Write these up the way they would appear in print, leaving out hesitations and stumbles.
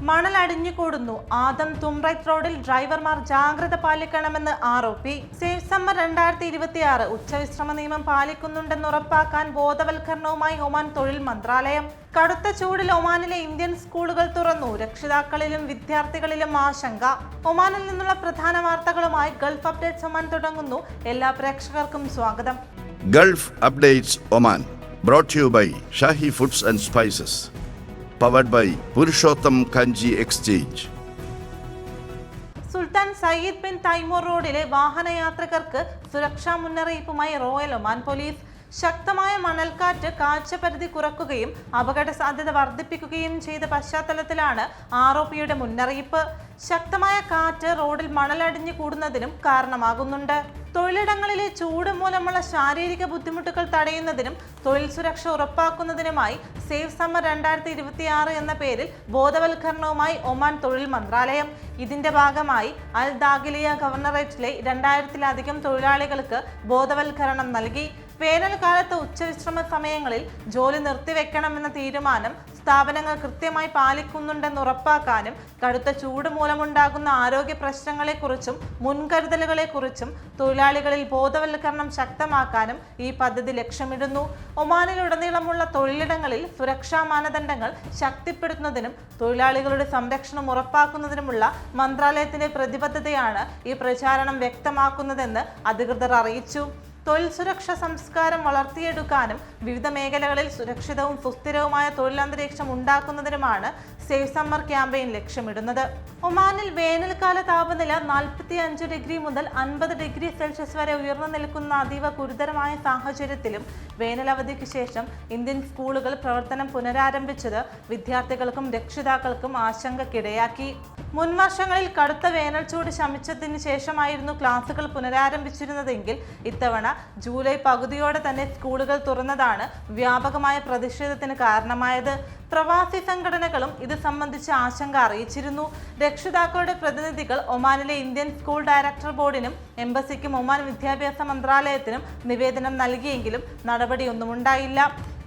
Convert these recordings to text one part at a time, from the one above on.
മണൽ അടിഞ്ഞുകൂടുന്നു. ആദം തുംറൈത്ത് റോഡിൽ ഡ്രൈവർമാർ ജാഗ്രത പാലിക്കണമെന്ന് ആരോപി. സേഫ് സമ്മർ 2026 ഉച്ചവിശ്രമ നിയമം പാലിക്കുന്നുണ്ടെന്ന് ഉറപ്പാക്കാൻ ബോധവൽക്കരണവുമായി ഒമാൻ തൊഴിൽ മന്ത്രാലയം. കടുത്ത ചൂടിൽ ഒമാനിലെ ഇന്ത്യൻ സ്കൂളുകൾ തുറന്നു. രക്ഷിതാക്കളിലും വിദ്യാർത്ഥികളിലും ആശങ്ക. ഒമാനിൽ നിന്നുള്ള പ്രധാന വാർത്തകളുമായി ഗൾഫ് അപ്ഡേറ്റ്സ് ഒമാൻ തുടങ്ങുന്നു. എല്ലാ പ്രേക്ഷകർക്കും സ്വാഗതം. Gulf updates Oman brought to you by Shahi Foods and Spices, powered by Purushottam Kanji Exchange. Sultan Said bin Taimur റോഡിലെ വാഹനയാത്രികർക്ക് സുരക്ഷാ മുന്നറിയിപ്പുമായി റോയൽ ഒമാൻ പോലീസ്. ശക്തമായ മണൽക്കാറ്റ് കാഴ്ചപരിധി കുറയ്ക്കുകയും അപകട സാധ്യത വർദ്ധിപ്പിക്കുകയും ചെയ്ത പശ്ചാത്തലത്തിലാണ് ആർഒപിയുടെ മുന്നറിയിപ്പ്. ശക്തമായ കാറ്റ് റോഡിൽ മണലടിഞ്ഞു കൂടുന്നതിനും കാരണമാകുന്നുണ്ട്. തൊഴിലിടങ്ങളിലെ ചൂട് മൂലമുള്ള ശാരീരിക ബുദ്ധിമുട്ടുകൾ തടയുന്നതിനും തൊഴിൽ സുരക്ഷ ഉറപ്പാക്കുന്നതിനുമായി സേഫ് സമ്മർ 2026 എന്ന പേരിൽ ബോധവൽക്കരണവുമായി ഒമാൻ തൊഴിൽ മന്ത്രാലയം. ഇതിന്റെ ഭാഗമായി അൽ ദാഖിലിയ ഗവർണറേറ്റിലെ 2000-ലധികം തൊഴിലാളികൾക്ക് ബോധവൽക്കരണം നൽകി. വേനൽക്കാലത്ത് ഉച്ചവിശ്രമ സമയങ്ങളിൽ ജോലി നിർത്തിവെക്കണമെന്ന തീരുമാനം സ്ഥാപനങ്ങൾ കൃത്യമായി പാലിക്കുന്നുണ്ടെന്ന് ഉറപ്പാക്കാനും കടുത്ത ചൂട് മൂലമുണ്ടാകുന്ന ആരോഗ്യ പ്രശ്നങ്ങളെക്കുറിച്ചും മുൻകരുതലുകളെക്കുറിച്ചും തൊഴിലാളികളിൽ ബോധവൽക്കരണം ശക്തമാക്കാനും ഈ പദ്ധതി ലക്ഷ്യമിടുന്നു. ഒമാനിലുടനീളമുള്ള തൊഴിലിടങ്ങളിൽ സുരക്ഷാ മാനദണ്ഡങ്ങൾ ശക്തിപ്പെടുത്തുന്നതിനും തൊഴിലാളികളുടെ സംരക്ഷണം ഉറപ്പാക്കുന്നതിനുമുള്ള മന്ത്രാലയത്തിന്റെ പ്രതിബദ്ധതയാണ് ഈ പ്രചാരണം വ്യക്തമാക്കുന്നതെന്ന് അധികൃതർ അറിയിച്ചു. തൊഴിൽ സുരക്ഷാ സംസ്കാരം വളർത്തിയെടുക്കാനും വിവിധ മേഖലകളിൽ സുരക്ഷിതവും സുസ്ഥിരവുമായ തൊഴിലന്തരീക്ഷം ഉണ്ടാക്കുന്നതിനുമാണ് സേഫ് സമ്മർ ക്യാമ്പയിൻ ലക്ഷ്യമിടുന്നത്. ഒമാനിൽ വേനൽക്കാല താപനില 45 ഡിഗ്രി മുതൽ 50 ഡിഗ്രി സെൽഷ്യസ് വരെ ഉയർന്നു നിൽക്കുന്ന അതീവ ഗുരുതരമായ സാഹചര്യത്തിലും വേനലവധിക്ക് ശേഷം ഇന്ത്യൻ സ്കൂളുകൾ പ്രവർത്തനം പുനരാരംഭിച്ചത് വിദ്യാർത്ഥികൾക്കും രക്ഷിതാക്കൾക്കും ആശങ്കയ്ക്കിടയാക്കി. മുൻവർഷങ്ങളിൽ കടുത്ത വേനൽ ചൂട് ശമിച്ചതിന് ശേഷമായിരുന്നു ക്ലാസുകൾ പുനരാരംഭിച്ചിരുന്നതെങ്കിൽ ഇത്തവണ ജൂലൈ പകുതിയോടെ തന്നെ സ്കൂളുകൾ തുറന്നതാണ് വ്യാപകമായ പ്രതിഷേധത്തിന് കാരണമായത്. പ്രവാസി സംഘടനകളും ഇത് സംബന്ധിച്ച് ആശങ്ക അറിയിച്ചിരുന്നു. രക്ഷിതാക്കളുടെ പ്രതിനിധികൾ ഒമാനിലെ ഇന്ത്യൻ സ്കൂൾ ഡയറക്ടർ ബോർഡിനും എംബസിക്കും ഒമാൻ വിദ്യാഭ്യാസ മന്ത്രാലയത്തിനും നിവേദനം നൽകിയെങ്കിലും നടപടിയൊന്നും ഉണ്ടായില്ല.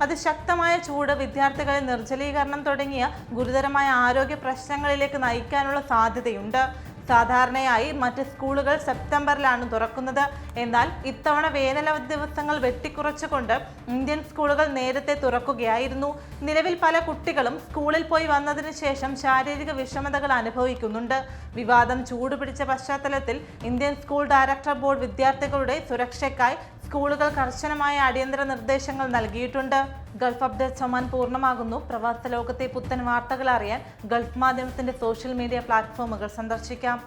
അതിശക്തമായ ചൂട് വിദ്യാർത്ഥികളെ നിർജ്ജലീകരണം തുടങ്ങിയ ഗുരുതരമായ ആരോഗ്യ പ്രശ്നങ്ങളിലേക്ക് നയിക്കാനുള്ള സാധ്യതയുണ്ട്. സാധാരണയായി മറ്റ് സ്കൂളുകൾ സെപ്റ്റംബറിലാണ് തുറക്കുന്നത്. എന്നാൽ ഇത്തവണ വേനലവധി ദിവസങ്ങൾ വെട്ടിക്കുറച്ചുകൊണ്ട് ഇന്ത്യൻ സ്കൂളുകൾ നേരത്തെ തുറക്കുകയായിരുന്നു. നിലവിൽ പല കുട്ടികളും സ്കൂളിൽ പോയി വന്നതിന് ശേഷം ശാരീരിക വിഷമതകൾ അനുഭവിക്കുന്നുണ്ട്. വിവാദം ചൂടുപിടിച്ച പശ്ചാത്തലത്തിൽ ഇന്ത്യൻ സ്കൂൾ ഡയറക്ടർ ബോർഡ് വിദ്യാർത്ഥികളുടെ സുരക്ഷയ്ക്കായി സ്കൂളുകൾ കർശനമായ അടിയന്തര നിർദ്ദേശങ്ങൾ നൽകിയിട്ടുണ്ട്. ഗൾഫ് അപ്ഡേറ്റ്സ് ഒമാൻ പൂർണ്ണമാകുന്നു. പ്രവാസ ലോകത്തെ പുത്തൻ വാർത്തകൾ അറിയാൻ ഗൾഫ് മാധ്യമത്തിന്റെ സോഷ്യൽ മീഡിയ പ്ലാറ്റ്ഫോമുകൾ സന്ദർശിക്കാം.